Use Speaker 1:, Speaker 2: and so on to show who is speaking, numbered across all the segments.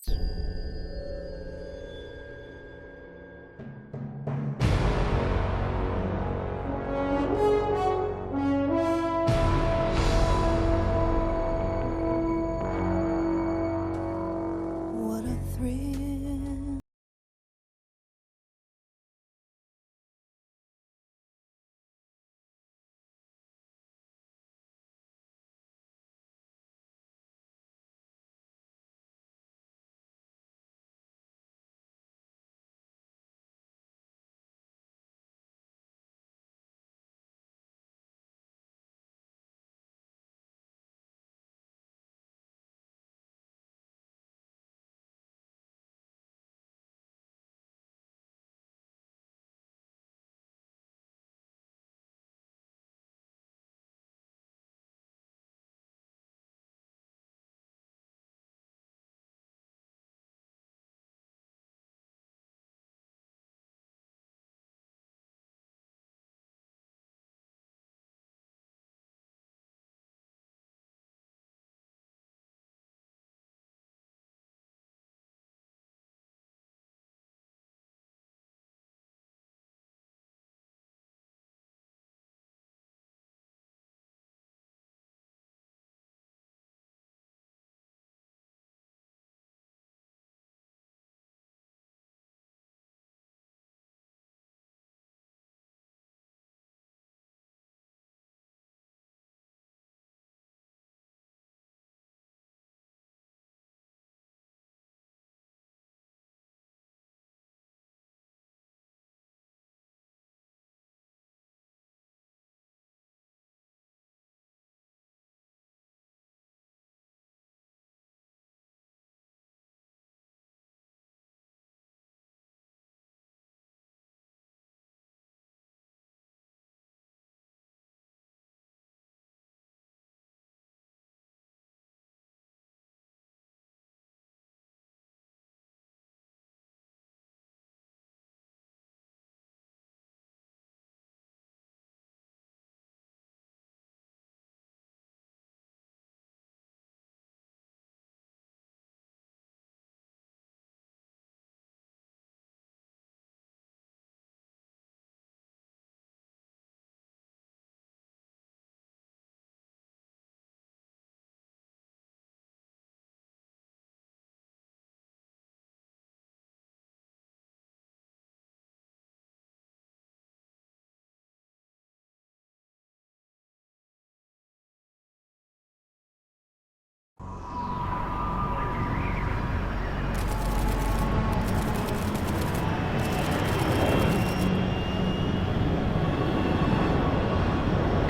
Speaker 1: What a thrill.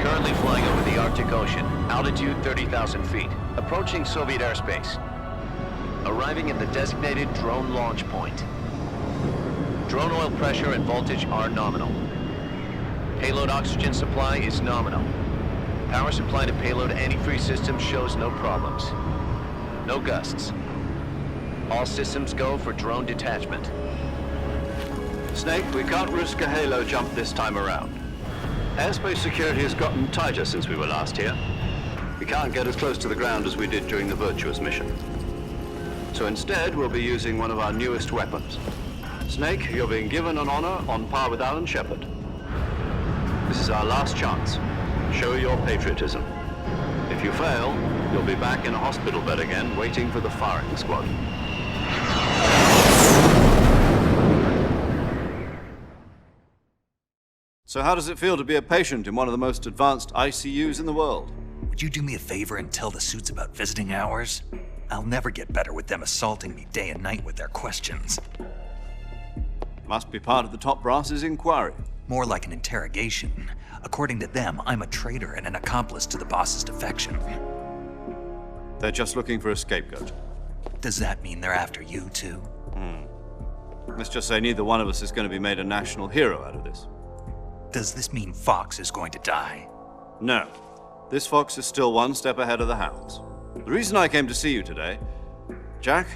Speaker 2: Currently flying over the Arctic Ocean, altitude 30,000 feet, approaching Soviet airspace. Arriving at the designated drone launch point. Drone oil pressure and voltage are nominal. Payload oxygen supply is nominal. Power supply to payload antifreeze system shows no problems. No gusts. All systems go for drone detachment.
Speaker 3: Snake, we can't risk a halo jump this time around. Airspace security has gotten tighter since we were last here. We can't get as close to the ground as we did during the Virtuous mission. So instead, we'll be using one of our newest weapons. Snake, you're being given an honor on par with Alan Shepard. This is our last chance. Show your patriotism. If you fail, you'll be back in a hospital bed again, waiting for the firing squad.
Speaker 4: So how does it feel to be a patient in one of the most advanced ICUs in the world?
Speaker 5: Would you do me a favor and tell the suits about visiting hours? I'll never get better with them assaulting me day and night with their questions.
Speaker 4: Must be part of the top brass's inquiry.
Speaker 5: More like an interrogation. According to them, I'm a traitor and an accomplice to the boss's defection.
Speaker 4: They're just looking for a scapegoat.
Speaker 5: Does that mean they're after you, too?
Speaker 4: Let's just say neither one of us is going to be made a national hero out of this.
Speaker 5: Does this mean Fox is going to die?
Speaker 4: No. This fox is still one step ahead of the hounds. The reason I came to see you today, Jack,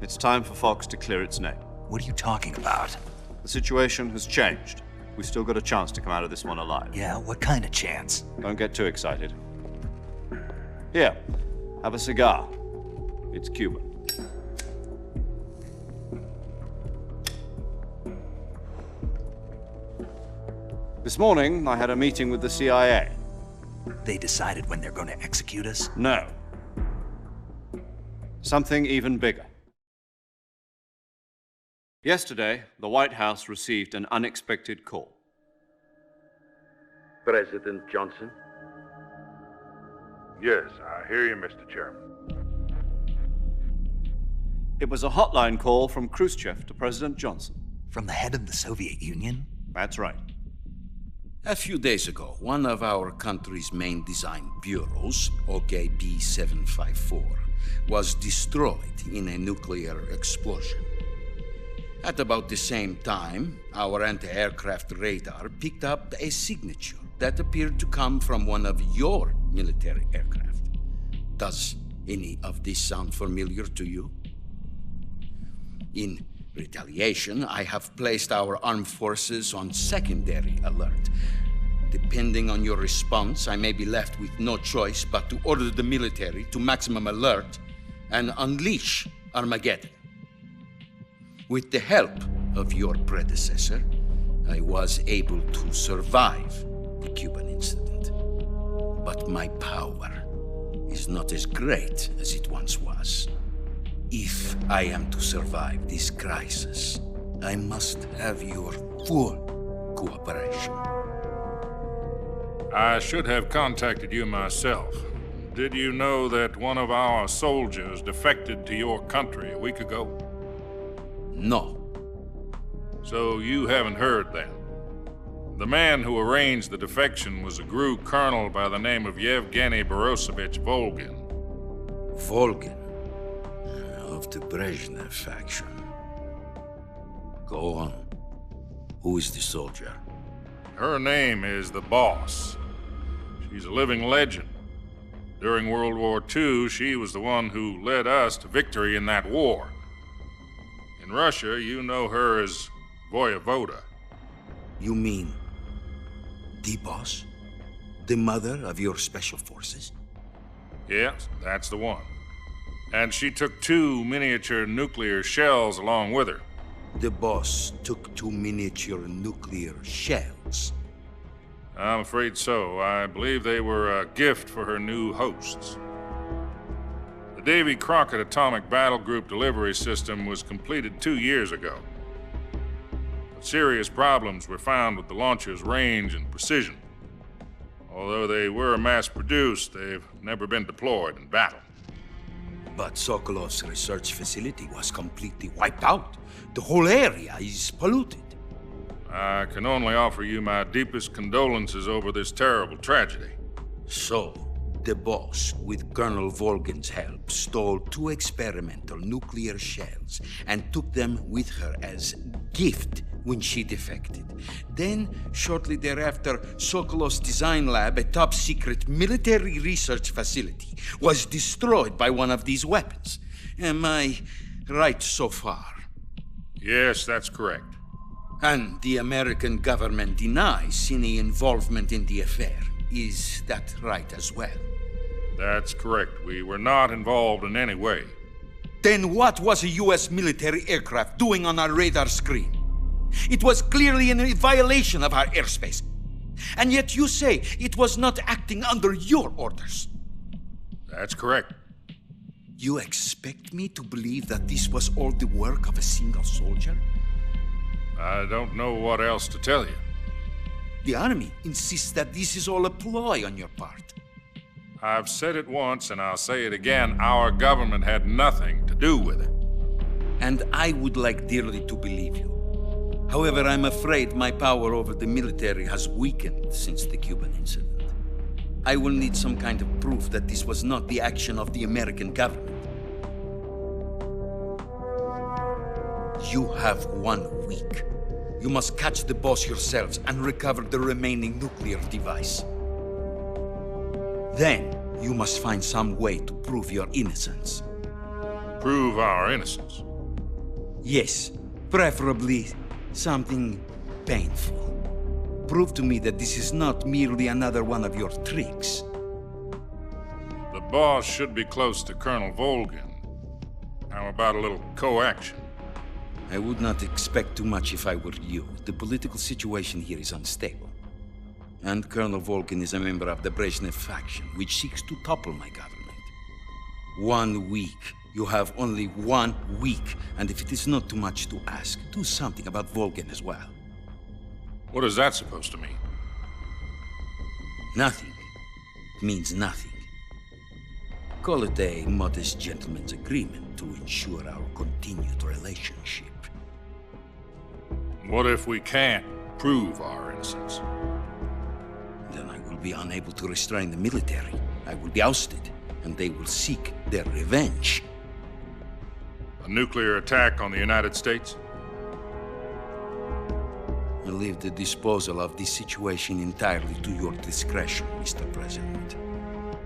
Speaker 4: it's time for Fox to clear its name.
Speaker 5: What are you talking about?
Speaker 4: The situation has changed. We've still got a chance to come out of this one alive.
Speaker 5: Yeah, what kind of chance?
Speaker 4: Don't get too excited. Here, have a cigar. It's Cuban. This morning, I had a meeting with the CIA.
Speaker 5: They decided when they're going to execute us?
Speaker 4: No. Something even bigger. Yesterday, the White House received an unexpected call.
Speaker 6: President Johnson?
Speaker 7: Yes, I hear you, Mr. Chairman.
Speaker 4: It was a hotline call from Khrushchev to President Johnson.
Speaker 5: From the head of the Soviet Union?
Speaker 4: That's right.
Speaker 6: A few days ago, one of our country's main design bureaus, OKB 754, was destroyed in a nuclear explosion. At about the same time, our anti-aircraft radar picked up a signature that appeared to come from one of your military aircraft. Does any of this sound familiar to you? In retaliation, I have placed our armed forces on secondary alert. Depending on your response, I may be left with no choice but to order the military to maximum alert and unleash Armageddon. With the help of your predecessor, I was able to survive the Cuban incident. But my power is not as great as it once was. If I am to survive this crisis, I must have your full cooperation.
Speaker 7: I should have contacted you myself. Did you know that one of our soldiers defected to your country a week ago?
Speaker 6: No.
Speaker 7: So you haven't heard then. The man who arranged the defection was a GRU colonel by the name of Yevgeny Borosovich Volgin.
Speaker 6: Volgin, of the Brezhnev faction. Go on. Who is the soldier?
Speaker 7: Her name is the Boss. She's a living legend. During World War II, she was the one who led us to victory in that war. In Russia, you know her as Voyevoda.
Speaker 6: You mean the Boss? The mother of your special forces?
Speaker 7: Yes, that's the one. And she took 2 miniature nuclear shells along with her.
Speaker 6: The Boss took 2 miniature nuclear shells.
Speaker 7: I'm afraid so. I believe they were a gift for her new hosts. The Davy Crockett Atomic Battle Group delivery system was completed 2 years ago. But serious problems were found with the launcher's range and precision. Although they were mass-produced, they've never been deployed in battle.
Speaker 6: But Sokolov's research facility was completely wiped out. The whole area is polluted.
Speaker 7: I can only offer you my deepest condolences over this terrible tragedy.
Speaker 6: So, the Boss, with Colonel Volgin's help, stole 2 experimental nuclear shells and took them with her as gift when she defected. Then, shortly thereafter, Sokolov's design lab, a top-secret military research facility, was destroyed by one of these weapons. Am I right so far?
Speaker 7: Yes, that's correct.
Speaker 6: And the American government denies any involvement in the affair. Is that right as well?
Speaker 7: That's correct. We were not involved in any way.
Speaker 6: Then what was a U.S. military aircraft doing on our radar screen? It was clearly in violation of our airspace. And yet you say it was not acting under your orders.
Speaker 7: That's correct.
Speaker 6: You expect me to believe that this was all the work of a single soldier?
Speaker 7: I don't know what else to tell you.
Speaker 6: The Army insists that this is all a ploy on your part.
Speaker 7: I've said it once and I'll say it again. Our government had nothing to do with it.
Speaker 6: And I would like dearly to believe you. However, I'm afraid my power over the military has weakened since the Cuban incident. I will need some kind of proof that this was not the action of the American government. You have 1 week. You must catch the Boss yourselves and recover the remaining nuclear device. Then, you must find some way to prove your innocence.
Speaker 7: Prove our innocence.
Speaker 6: Yes, preferably something painful. Prove to me that this is not merely another one of your tricks.
Speaker 7: The Boss should be close to Colonel Volgin. How about a little co-action?
Speaker 6: I would not expect too much if I were you. The political situation here is unstable. And Colonel Volkin is a member of the Brezhnev faction, which seeks to topple my government. 1 week. You have only 1 week, and if it is not too much to ask, do something about Volkin as well.
Speaker 7: What is that supposed to mean?
Speaker 6: Nothing. It means nothing. Call it a modest gentleman's agreement to ensure our continued relationship.
Speaker 7: What if we can't prove our innocence?
Speaker 6: Then I will be unable to restrain the military. I will be ousted, and they will seek their revenge.
Speaker 7: A nuclear attack on the United States?
Speaker 6: I leave the disposal of this situation entirely to your discretion, Mr. President.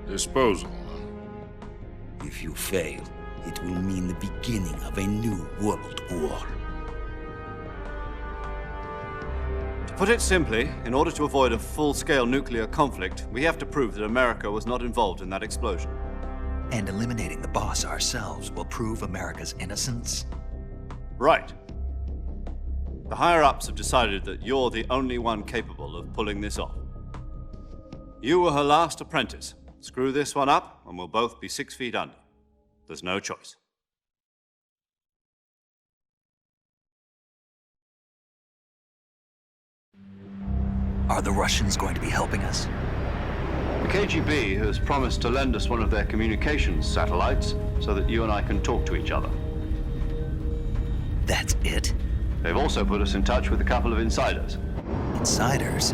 Speaker 7: Disposal, huh?
Speaker 6: If you fail, it will mean the beginning of a new world war.
Speaker 4: To put it simply, in order to avoid a full-scale nuclear conflict, we have to prove that America was not involved in that explosion.
Speaker 5: And eliminating the boss ourselves will prove America's innocence?
Speaker 4: Right. The higher-ups have decided that you're the only one capable of pulling this off. You were her last apprentice. Screw this one up, and we'll both be 6 feet under. There's no choice.
Speaker 5: Are the Russians going to be helping us?
Speaker 3: The KGB has promised to lend us one of their communications satellites so that you and I can talk to each other.
Speaker 5: That's it?
Speaker 3: They've also put us in touch with a couple of insiders.
Speaker 5: Insiders?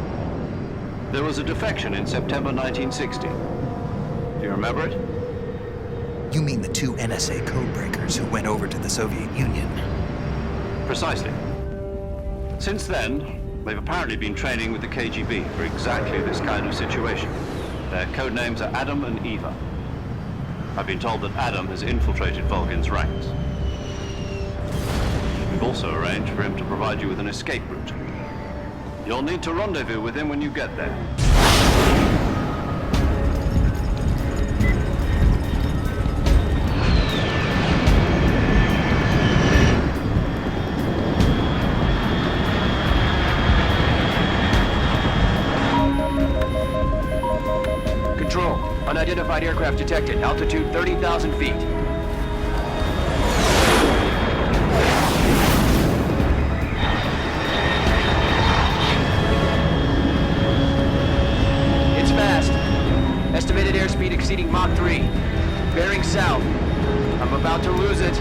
Speaker 3: There was a defection in September 1960. Do you remember it?
Speaker 5: You mean the 2 NSA codebreakers who went over to the Soviet Union?
Speaker 3: Precisely. Since then, they've apparently been training with the KGB for exactly this kind of situation. Their code names are Adam and Eva. I've been told that Adam has infiltrated Volkin's ranks. We've also arranged for him to provide you with an escape route. You'll need to rendezvous with him when you get there.
Speaker 2: Control, unidentified aircraft detected. Altitude 30,000 feet. It's fast. Estimated airspeed exceeding Mach 3. Bearing south. I'm about to lose it.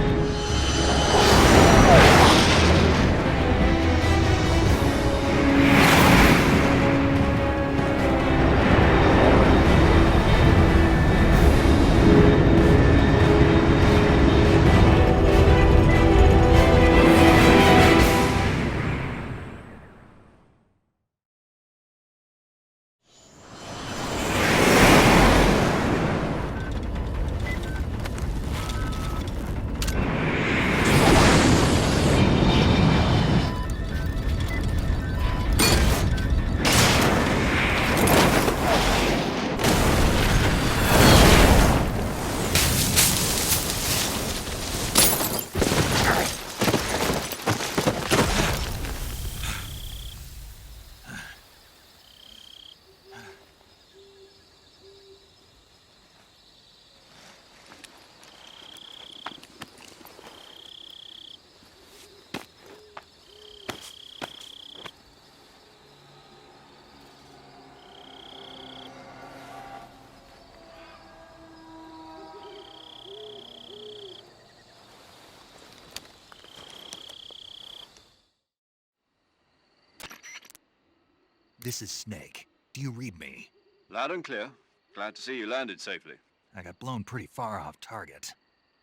Speaker 5: This is Snake. Do you read me?
Speaker 4: Loud and clear. Glad to see you landed safely.
Speaker 5: I got blown pretty far off target.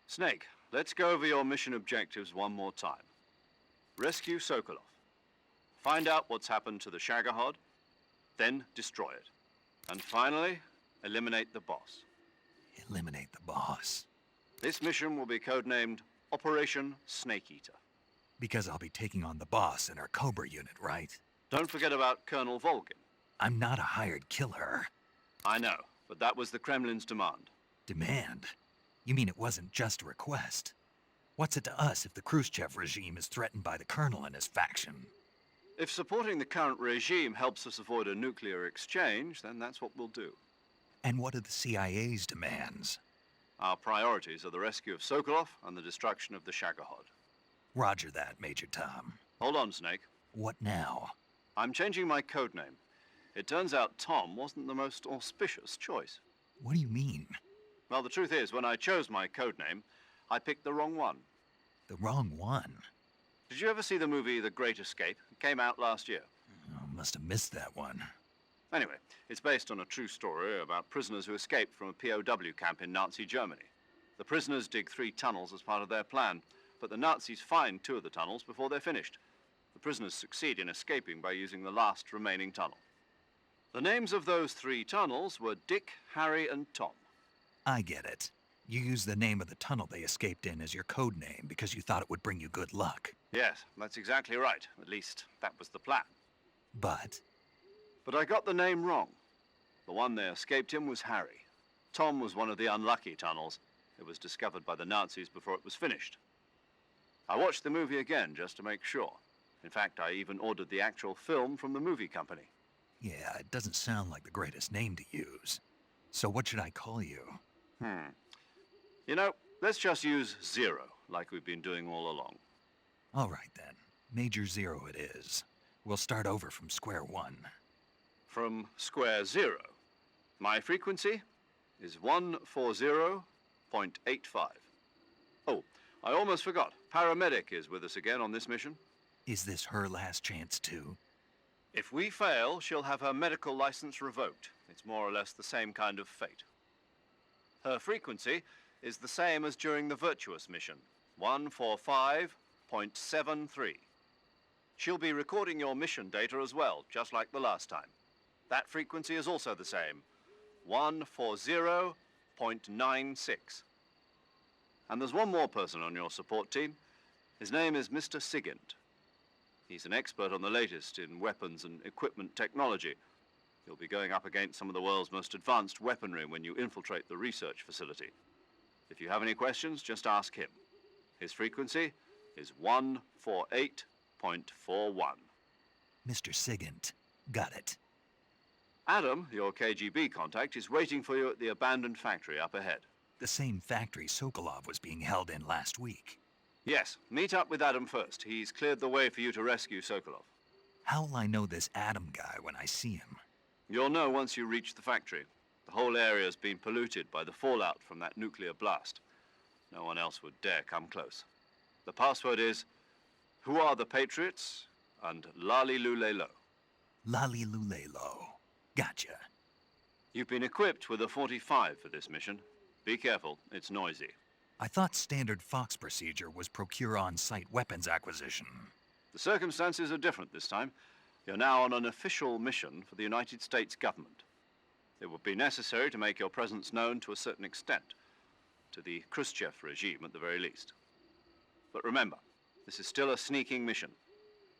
Speaker 4: Snake, let's go over your mission objectives one more time. Rescue Sokolov. Find out what's happened to the Shagohod, then destroy it. And finally, eliminate the boss.
Speaker 5: Eliminate the boss.
Speaker 4: This mission will be codenamed Operation Snake Eater.
Speaker 5: Because I'll be taking on the boss in our Cobra unit, right?
Speaker 4: Don't forget about Colonel Volkin.
Speaker 5: I'm not a hired killer.
Speaker 4: I know, but that was the Kremlin's demand.
Speaker 5: Demand? You mean it wasn't just a request? What's it to us if the Khrushchev regime is threatened by the Colonel and his faction?
Speaker 4: If supporting the current regime helps us avoid a nuclear exchange, then that's what we'll do.
Speaker 5: And what are the CIA's demands?
Speaker 4: Our priorities are the rescue of Sokolov and the destruction of the Shagohod.
Speaker 5: Roger that, Major Tom.
Speaker 4: Hold on, Snake.
Speaker 5: What now?
Speaker 4: I'm changing my code name. It turns out Tom wasn't the most auspicious choice.
Speaker 5: What do you mean?
Speaker 4: Well, the truth is, when I chose my code name, I picked the wrong one.
Speaker 5: The wrong one?
Speaker 4: Did you ever see the movie The Great Escape? It came out last year.
Speaker 5: Oh, must have missed that one.
Speaker 4: Anyway, it's based on a true story about prisoners who escaped from a POW camp in Nazi Germany. The prisoners dig 3 tunnels as part of their plan, but the Nazis find 2 of the tunnels before they're finished. The prisoners succeed in escaping by using the last remaining tunnel. The names of those 3 tunnels were Dick, Harry, and Tom.
Speaker 5: I get it. You used the name of the tunnel they escaped in as your code name because you thought it would bring you good luck.
Speaker 4: Yes, that's exactly right. At least, that was the plan.
Speaker 5: But
Speaker 4: But I got the name wrong. The one they escaped in was Harry. Tom was one of the unlucky tunnels. It was discovered by the Nazis before it was finished. I watched the movie again just to make sure. In fact, I even ordered the actual film from the movie company.
Speaker 5: yeah, it doesn't sound like the greatest name to use. So what should I call you?
Speaker 4: You know, let's just use Zero, like we've been doing all along.
Speaker 5: All right then. Major Zero it is. We'll start over from square one.
Speaker 4: From square 0. My frequency is 140.85. Oh, I almost forgot. Paramedic is with us again on this mission.
Speaker 5: Is this her last chance too?
Speaker 4: If we fail, she'll have her medical license revoked. It's more or less the same kind of fate. Her frequency is the same as during the Virtuous mission, 145.73. She'll be recording your mission data as well, just like the last time. That frequency is also the same, 140.96. And there's one more person on your support team. His name is Mr. Sigint. He's an expert on the latest in weapons and equipment technology. You'll be going up against some of the world's most advanced weaponry when you infiltrate the research facility. If you have any questions, just ask him. His frequency is 148.41.
Speaker 5: Mr. Sigint. Got it.
Speaker 4: Adam, your KGB contact, is waiting for you at the abandoned factory up ahead.
Speaker 5: The same factory Sokolov was being held in last week.
Speaker 4: Yes, meet up with Adam first. He's cleared the way for you to rescue Sokolov.
Speaker 5: How'll I know this Adam guy when I see him?
Speaker 4: You'll know once you reach the factory. The whole area's been polluted by the fallout from that nuclear blast. No one else would dare come close. The password is, "Who are the Patriots?" and Lali Lulelo.
Speaker 5: Lali Lulelo. Gotcha.
Speaker 4: You've been equipped with a 45 for this mission. Be careful, it's noisy.
Speaker 5: I thought standard Fox procedure was procure on-site weapons acquisition.
Speaker 4: The circumstances are different this time. You're now on an official mission for the United States government. It would be necessary to make your presence known to a certain extent, to the Khrushchev regime at the very least. But remember, this is still a sneaking mission.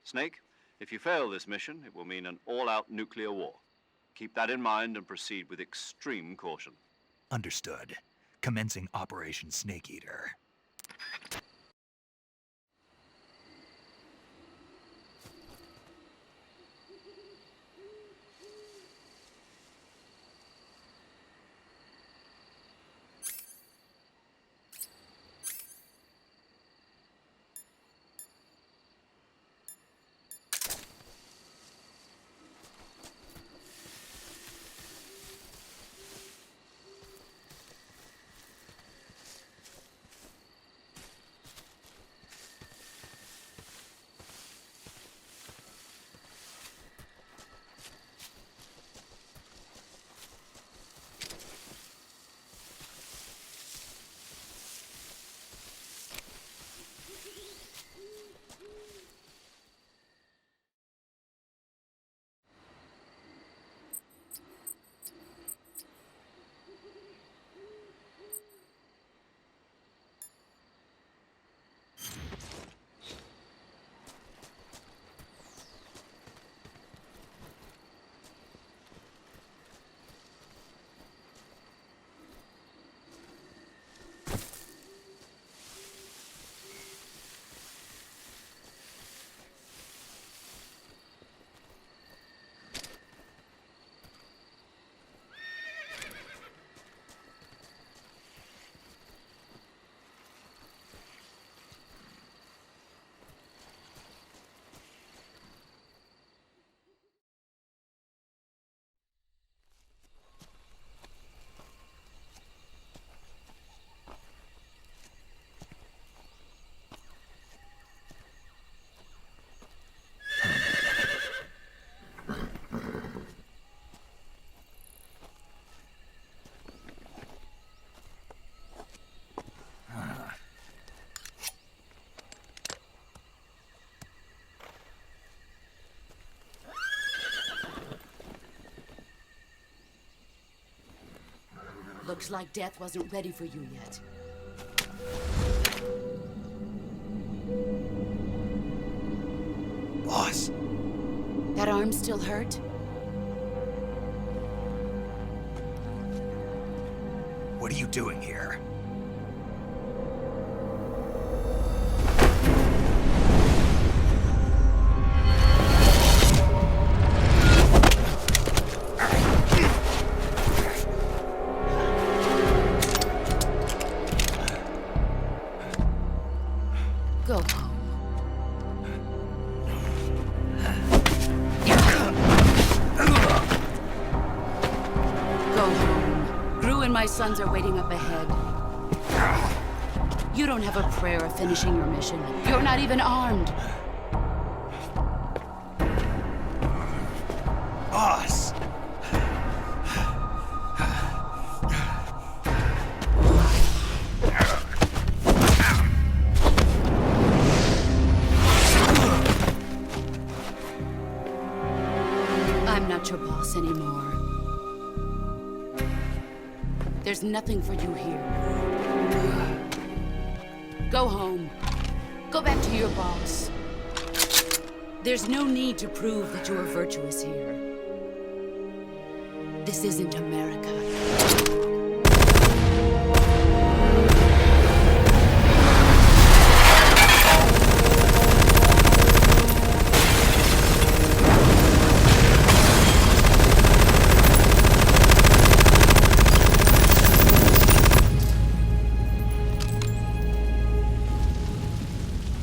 Speaker 4: Snake, if you fail this mission, it will mean an all-out nuclear war. Keep that in mind and proceed with extreme caution.
Speaker 5: Understood. Commencing Operation Snake Eater.
Speaker 8: Looks like death wasn't ready for you yet.
Speaker 5: Boss,
Speaker 8: That arm still hurt?
Speaker 5: what are you doing here?
Speaker 8: Go home. Go home. Gru and my sons are waiting up ahead. You don't have a prayer of finishing your mission. You're not even armed.
Speaker 5: Boss!
Speaker 8: I'm not your boss anymore. There's nothing for you here. Go home. Go back to your boss. There's no need to prove that you are virtuous here. This isn't America.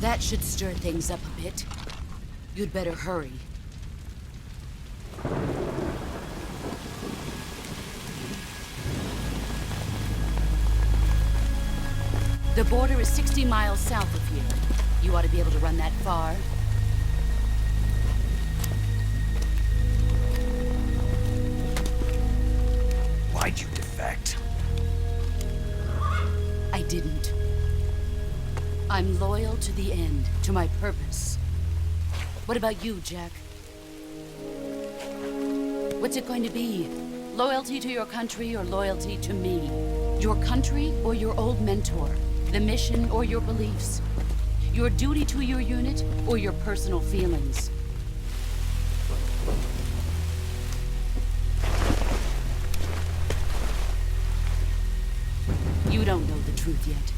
Speaker 8: That should stir things up a bit. You'd better hurry. The border is 60 miles south of here. You ought to be able to run that far.
Speaker 5: Why'd you defect?
Speaker 8: I didn't. I'm loyal to the end, to my purpose. What about you, Jack? What's it going to be? Loyalty to your country or loyalty to me? Your country or your old mentor? The mission or your beliefs? Your duty to your unit or your personal feelings? You don't know the truth yet.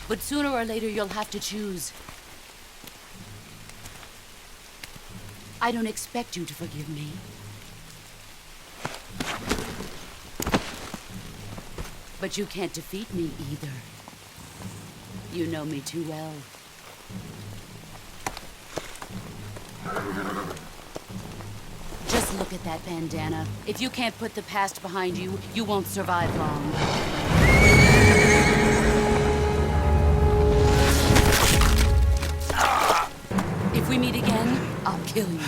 Speaker 8: But sooner or later, you'll have to choose. I don't expect you to forgive me. But you can't defeat me either. You know me too well. Just look at that bandana. If you can't put the past behind you, you won't survive long. If we meet again, I'll kill you.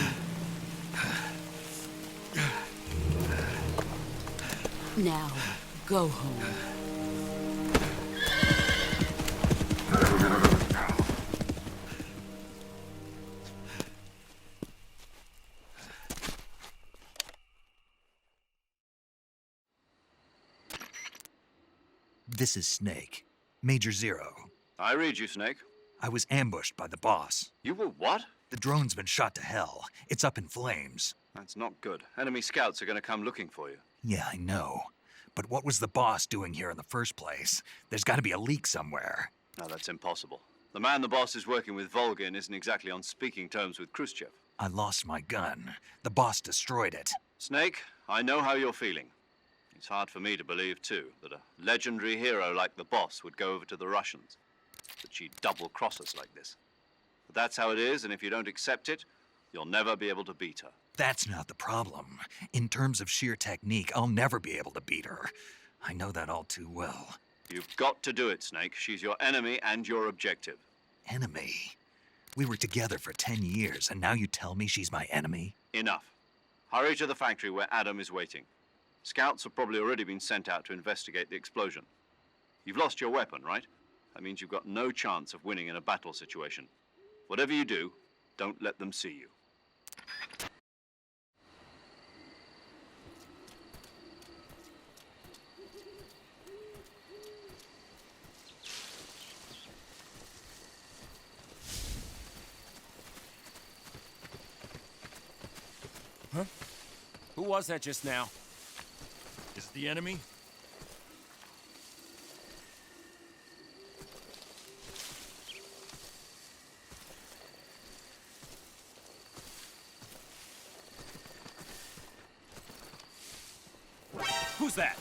Speaker 8: Now, go home.
Speaker 5: This is Snake. Major Zero.
Speaker 4: I read you, Snake.
Speaker 5: I was ambushed by the boss.
Speaker 4: You were what?
Speaker 5: The drone's been shot to hell. It's up in flames.
Speaker 4: That's not good. Enemy scouts are going to come looking for you.
Speaker 5: Yeah, I know. But what was the boss doing here in the first place? There's got to be a leak somewhere.
Speaker 4: No, that's impossible. The man the boss is working with, Volgin, isn't exactly on speaking terms with Khrushchev.
Speaker 5: I lost my gun. The boss destroyed it.
Speaker 4: Snake, I know how you're feeling. It's hard for me to believe, too, that a legendary hero like the boss would go over to the Russians. That she'd double-cross us like this. But that's how it is, and if you don't accept it, you'll never be able to beat her.
Speaker 5: That's not the problem. In terms of sheer technique, I'll never be able to beat her. I know that all too well.
Speaker 4: You've got to do it, Snake. She's your enemy and your objective.
Speaker 5: Enemy? We were together for 10 years, and now you tell me she's my enemy?
Speaker 4: Enough. Hurry to the factory where Adam is waiting. Scouts have probably already been sent out to investigate the explosion. You've lost your weapon, right? That means you've got no chance of winning in a battle situation. Whatever you do, don't let them see you.
Speaker 9: Who was that just now?
Speaker 10: Is it the enemy?
Speaker 9: Who's that?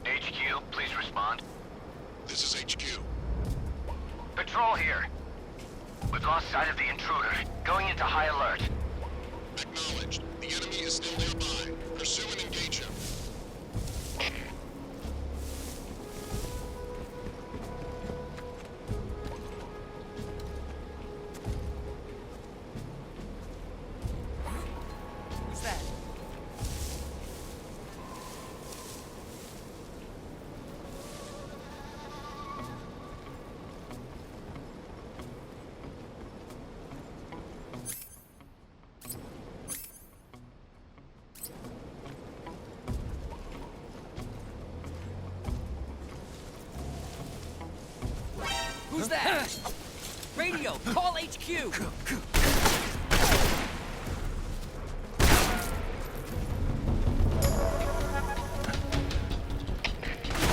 Speaker 2: HQ, please respond.
Speaker 11: This is HQ.
Speaker 2: Patrol here. We've lost sight of the intruder. Going into high alert.
Speaker 11: Acknowledged. The enemy is still nearby. Pursue and engage him.
Speaker 9: Who's that? Who's that? Radio, call HQ!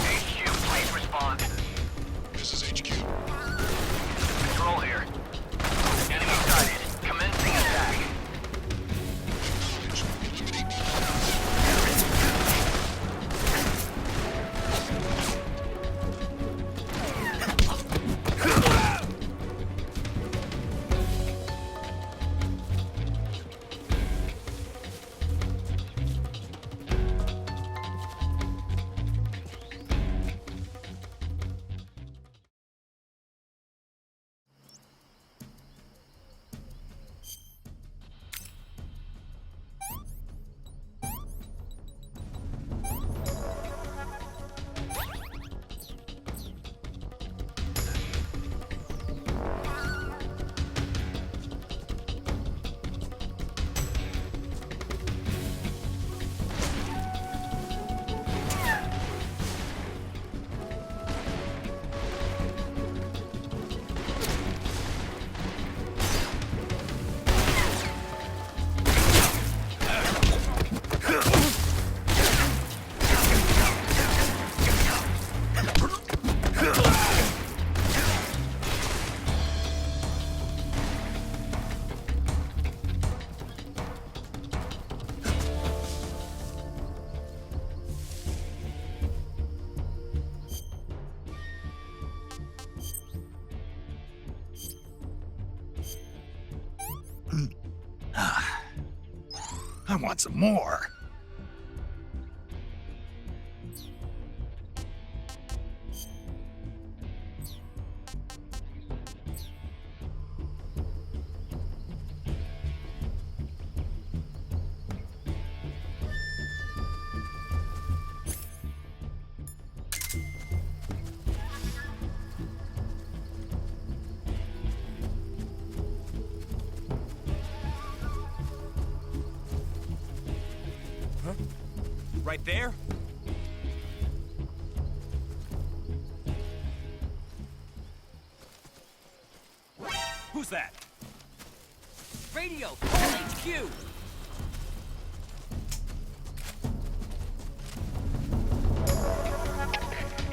Speaker 2: HQ, please respond.
Speaker 11: This is HQ.
Speaker 2: Patrol here. Enemy sighted. Commencing attack.
Speaker 11: Acknowledged. Eliminate the
Speaker 5: I want some more.
Speaker 9: Right there? Who's that? Radio, call HQ!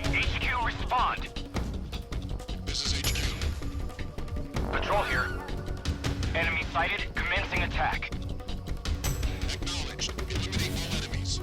Speaker 12: HQ, respond!
Speaker 11: This is HQ.
Speaker 12: Patrol here. Enemy sighted, commencing attack.
Speaker 11: Acknowledged. Eliminate all enemies.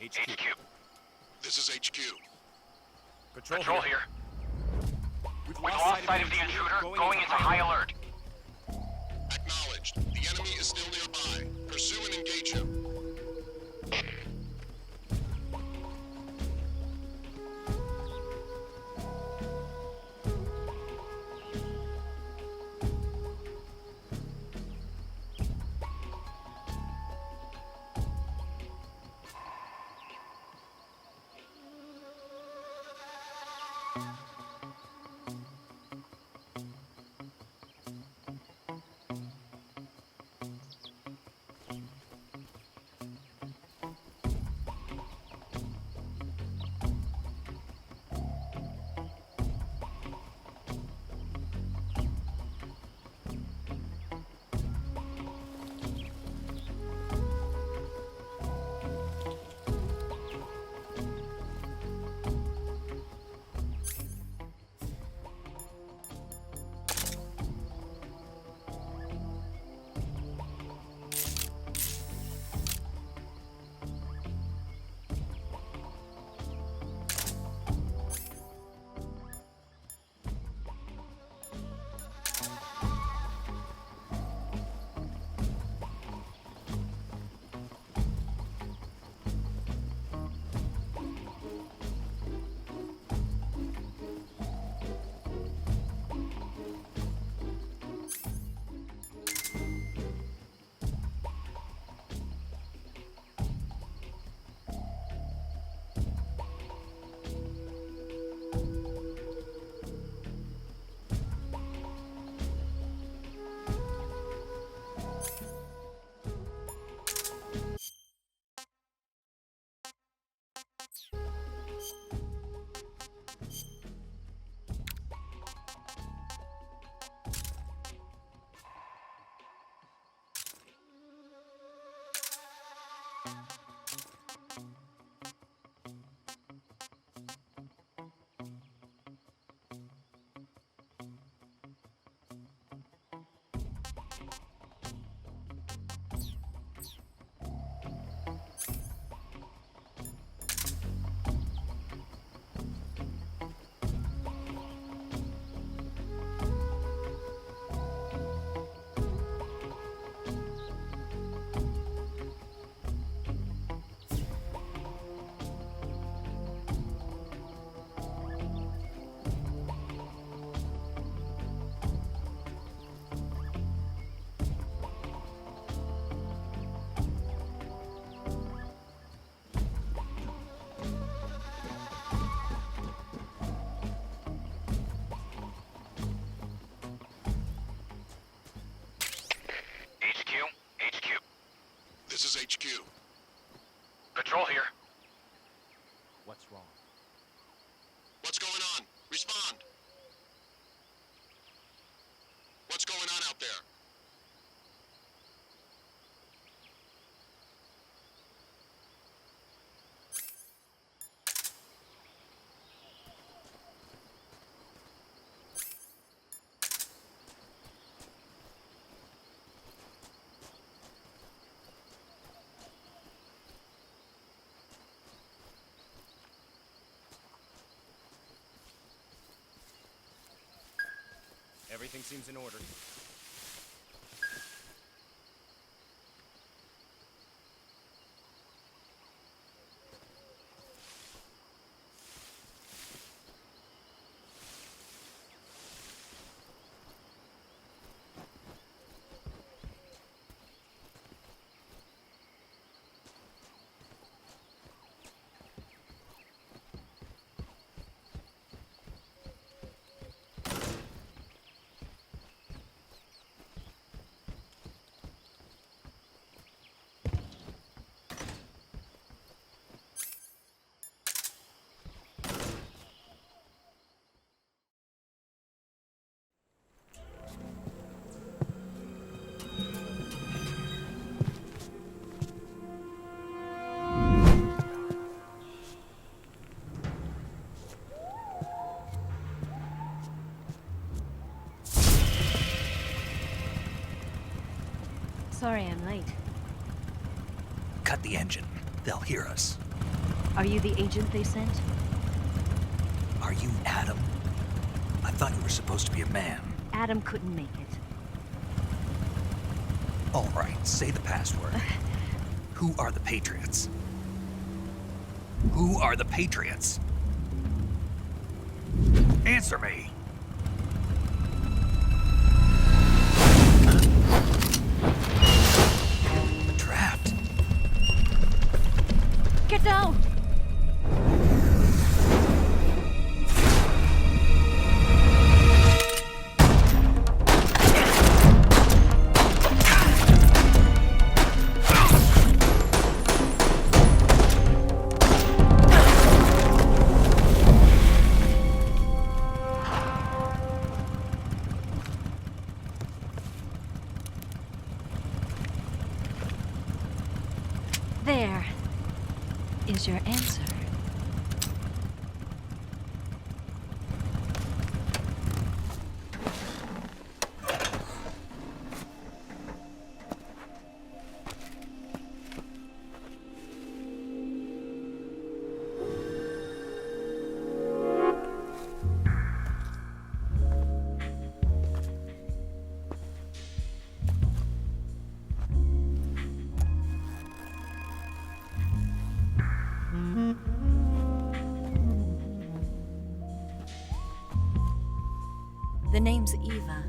Speaker 12: HQ.
Speaker 11: This is HQ.
Speaker 12: Patrol here. We've lost sight of the intruder, going into high alert.
Speaker 11: Acknowledged. The enemy is still nearby. Pursue and engage him.
Speaker 12: Everything seems in order.
Speaker 13: Sorry I'm late.
Speaker 5: Cut the engine. They'll hear us.
Speaker 13: Are you the agent they sent?
Speaker 5: Are you Adam? I thought you were supposed to be a man.
Speaker 13: Adam couldn't make it.
Speaker 5: All right, say the password. Who are the Patriots? Who are the Patriots? Answer me! Trapped.
Speaker 13: Get down! There is your answer. The name's Eva.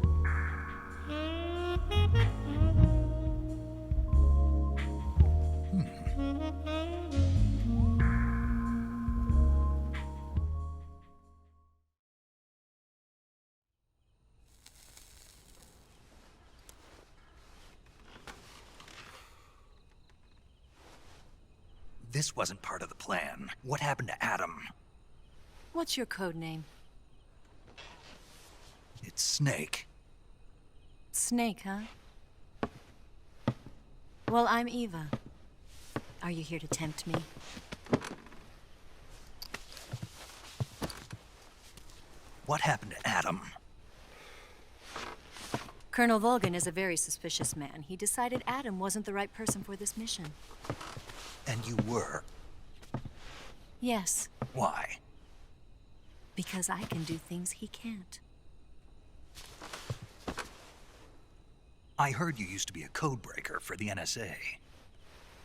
Speaker 5: This wasn't part of the plan. What happened to Adam?
Speaker 13: What's your code name?
Speaker 5: It's Snake.
Speaker 13: Snake, huh? Well, I'm Eva. Are you here to tempt me?
Speaker 5: What happened to Adam?
Speaker 13: Colonel Volgan is a very suspicious man. He decided Adam wasn't the right person for this mission.
Speaker 5: And you were?
Speaker 13: Yes,
Speaker 5: Why?
Speaker 13: because I can do things he can't.
Speaker 5: I heard you used to be a codebreaker for the NSA.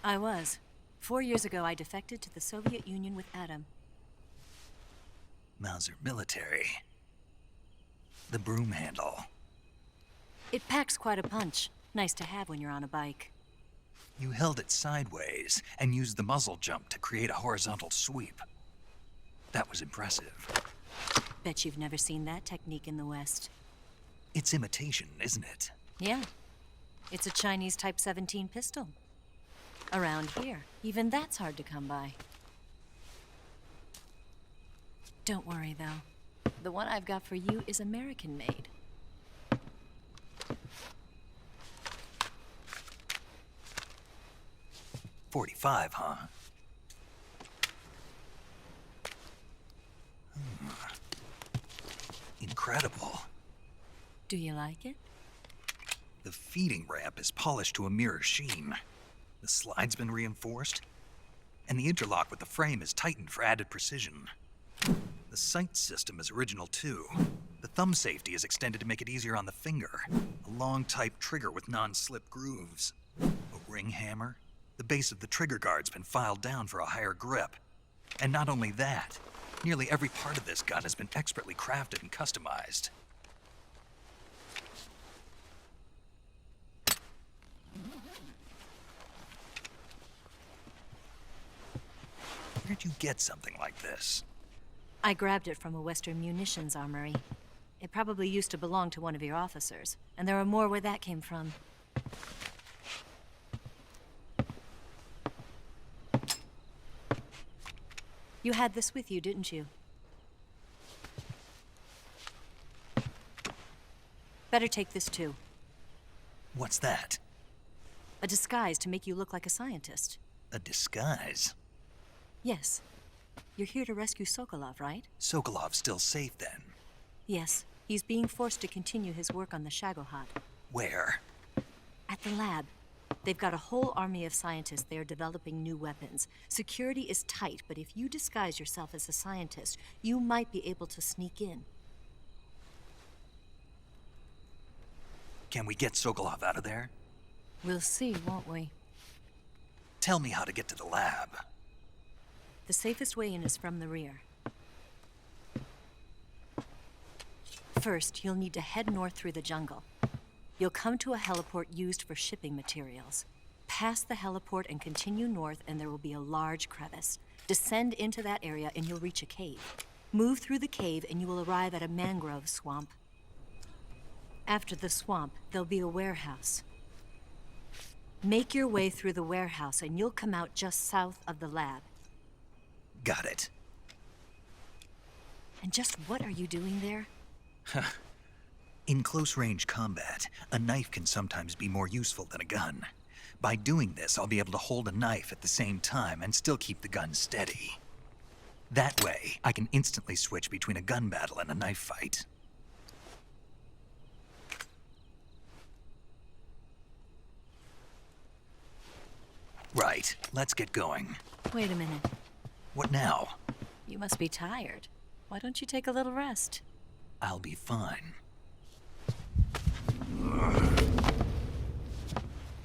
Speaker 13: I was. 4 years ago, I defected to the Soviet Union with Adam.
Speaker 5: Mauser military. The broom handle.
Speaker 13: It packs quite a punch. Nice to have when you're on a bike.
Speaker 5: You held it sideways and used the muzzle jump to create a horizontal sweep. That was impressive.
Speaker 13: Bet you've never seen that technique in the West.
Speaker 5: It's imitation, isn't it?
Speaker 13: Yeah. It's a Chinese Type 17 pistol. Around here, even that's hard to come by. Don't worry, though. The one I've got for you is American-made.
Speaker 5: .45, huh? Incredible.
Speaker 13: Do you like it?
Speaker 5: The feeding ramp is polished to a mirror sheen. The slide's been reinforced, and the interlock with the frame is tightened for added precision. The sight system is original too. The thumb safety is extended to make it easier on the finger. A long type trigger with non-slip grooves. A ring hammer. The base of the trigger guard's been filed down for a higher grip. And not only that, nearly every part of this gun has been expertly crafted and customized. Where'd you get something like this?
Speaker 13: I grabbed it from a Western munitions armory. It probably used to belong to one of your officers, and there are more where that came from. You had this with you, didn't you? Better take this too.
Speaker 5: What's that?
Speaker 13: A disguise to make you look like a scientist.
Speaker 5: A disguise?
Speaker 13: Yes. You're here to rescue Sokolov, right?
Speaker 5: Sokolov's still safe then?
Speaker 13: Yes. He's being forced to continue his work on the Shagohod.
Speaker 5: Where?
Speaker 13: At the lab. They've got a whole army of scientists there developing new weapons. Security is tight, but if you disguise yourself as a scientist, you might be able to sneak in.
Speaker 5: Can we get Sokolov out of there?
Speaker 13: We'll see, won't we?
Speaker 5: Tell me how to get to the lab.
Speaker 13: The safest way in is from the rear. First, you'll need to head north through the jungle. You'll come to a heliport used for shipping materials. Pass the heliport and continue north, and there will be a large crevice. Descend into that area and you'll reach a cave. Move through the cave and you will arrive at a mangrove swamp. After the swamp, there'll be a warehouse. Make your way through the warehouse and you'll come out just south of the lab.
Speaker 5: Got it.
Speaker 13: And just what are you doing there?
Speaker 5: In close-range combat, a knife can sometimes be more useful than a gun. By doing this, I'll be able to hold a knife at the same time and still keep the gun steady. That way, I can instantly switch between a gun battle and a knife fight. Right, let's get going.
Speaker 13: Wait a minute.
Speaker 5: What now?
Speaker 13: You must be tired. Why don't you take a little rest?
Speaker 5: I'll be fine.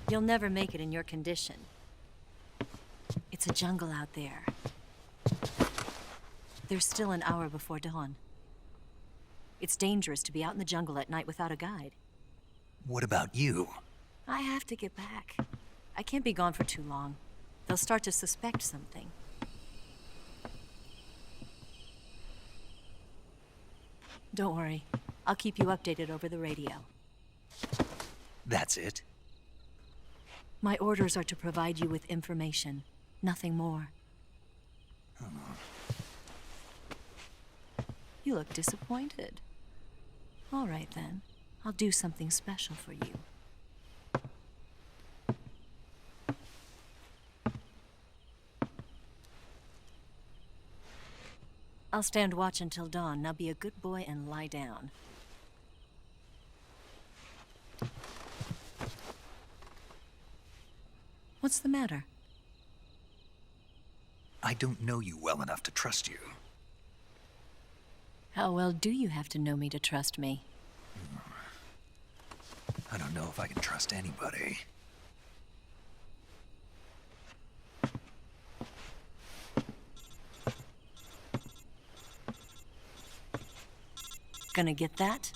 Speaker 13: You'll never make it in your condition. It's a jungle out there. There's still an hour before dawn. It's dangerous to be out in the jungle at night without a guide.
Speaker 5: What about you?
Speaker 13: I have to get back. I can't be gone for too long. They'll start to suspect something. Don't worry. I'll keep you updated over the radio.
Speaker 5: That's it?
Speaker 13: My orders are to provide you with information. Nothing more. You look disappointed. All right, then. I'll do something special for you. I'll stand watch until dawn. Now be a good boy and lie down. What's the matter?
Speaker 5: I don't know you well enough to trust you.
Speaker 13: How well do you have to know me to trust me?
Speaker 5: I don't know if I can trust anybody.
Speaker 13: Gonna get that?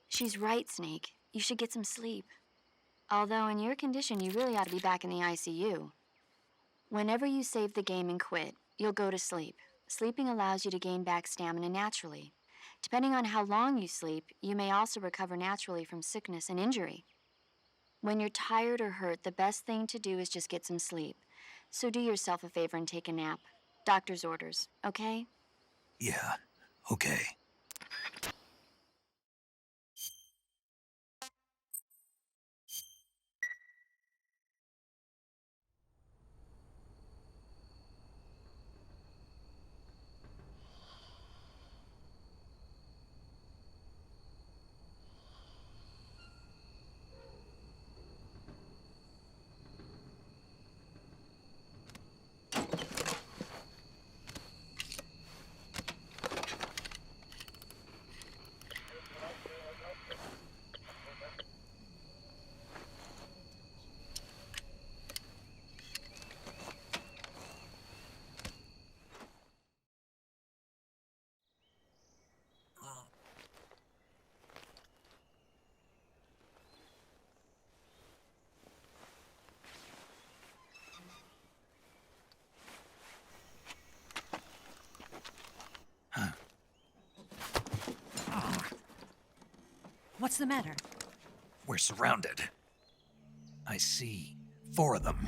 Speaker 14: She's right, Snake. You should get some sleep. Although in your condition, you really ought to be back in the ICU. Whenever you save the game and quit, you'll go to sleep. Sleeping allows you to gain back stamina naturally. Depending on how long you sleep, you may also recover naturally from sickness and injury. When you're tired or hurt, the best thing to do is just get some sleep. So do yourself a favor and take a nap. Doctor's orders, okay?
Speaker 5: Yeah, okay.
Speaker 13: What's the matter?
Speaker 5: We're surrounded. I see 4 of them.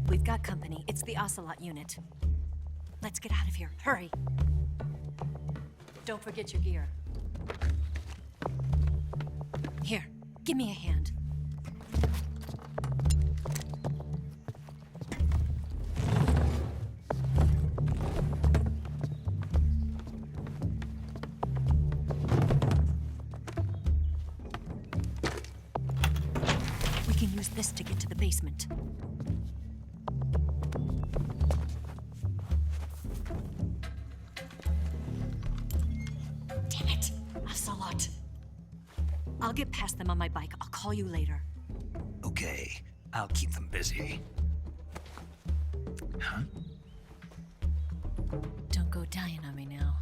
Speaker 13: We've got company. It's the Ocelot unit. Let's get out of here. Hurry. Don't forget your gear. Here, give me a hand. We can use this to get to the basement. Damn it, Ocelot. I'll get past them on my bike. I'll call you later.
Speaker 5: Okay, I'll keep them busy. Huh?
Speaker 13: Don't go dying on me now.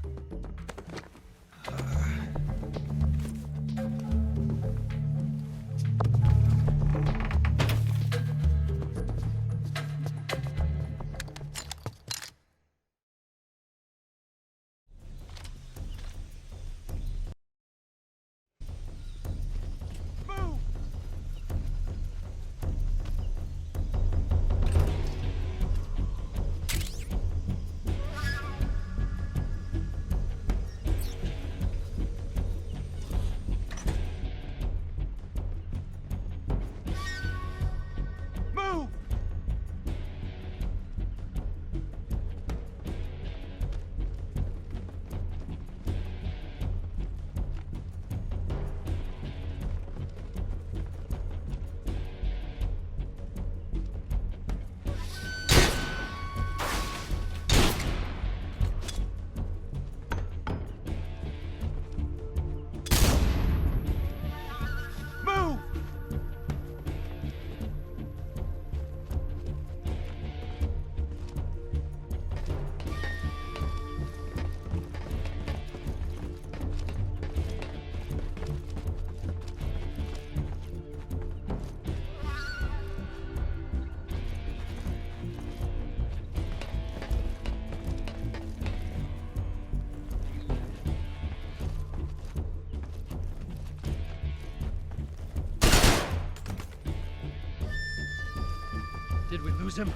Speaker 9: Did we lose him?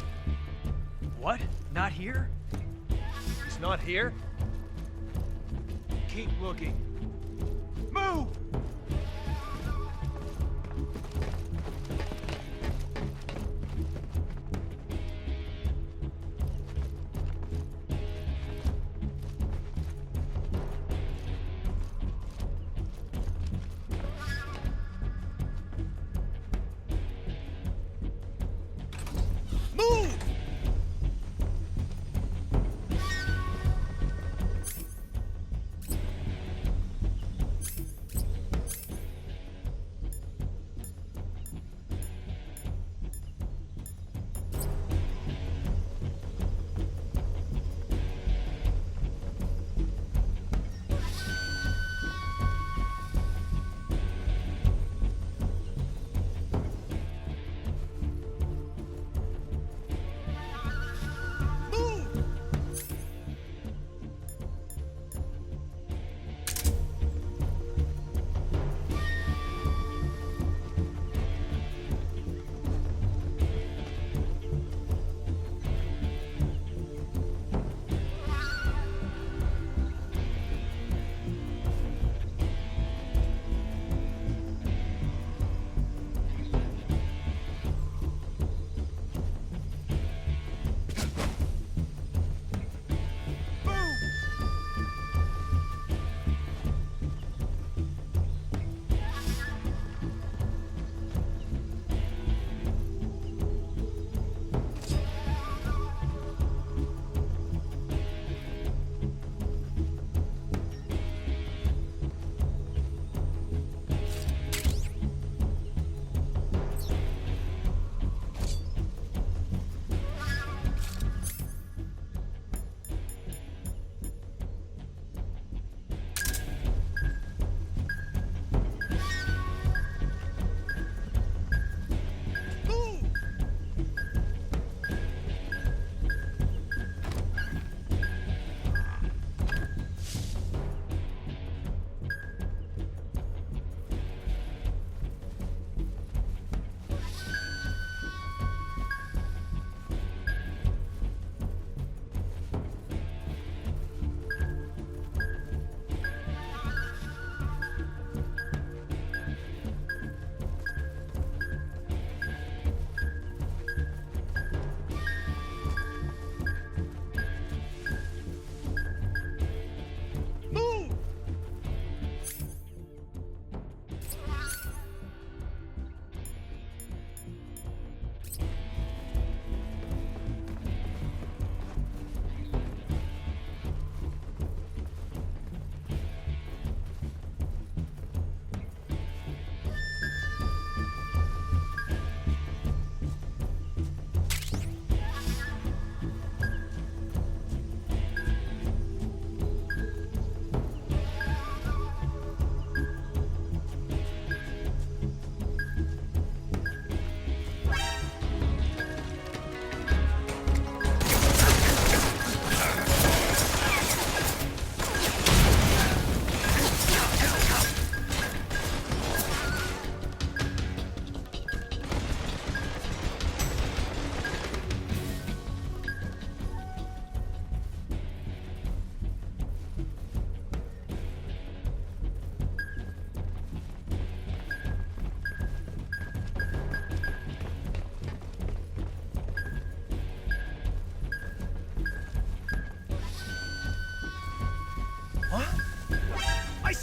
Speaker 9: What? Not here? He's not here? Keep looking. Move!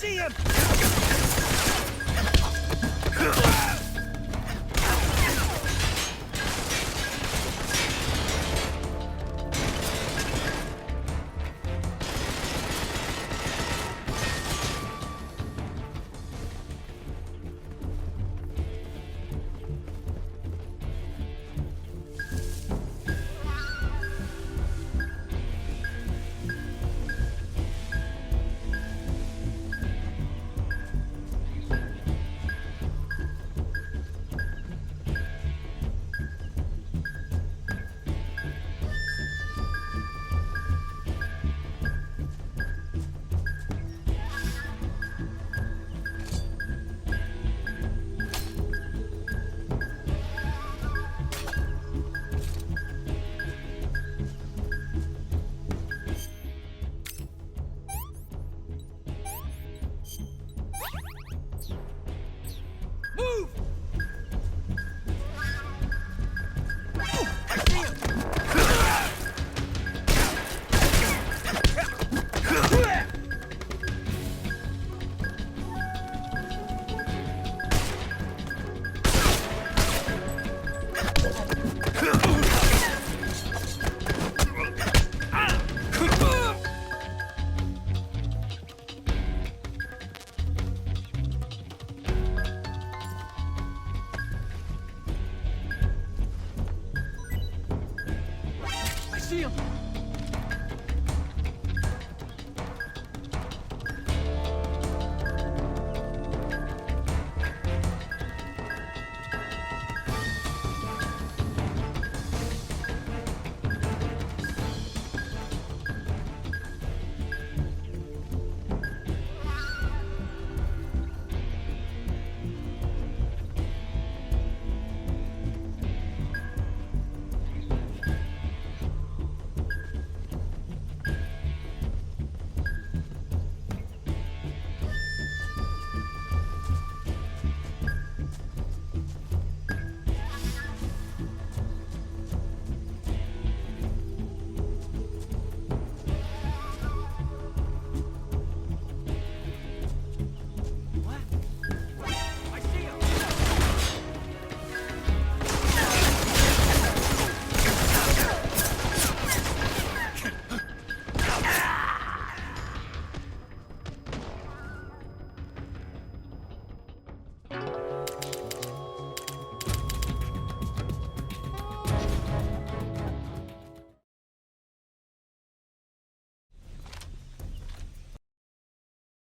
Speaker 9: see him!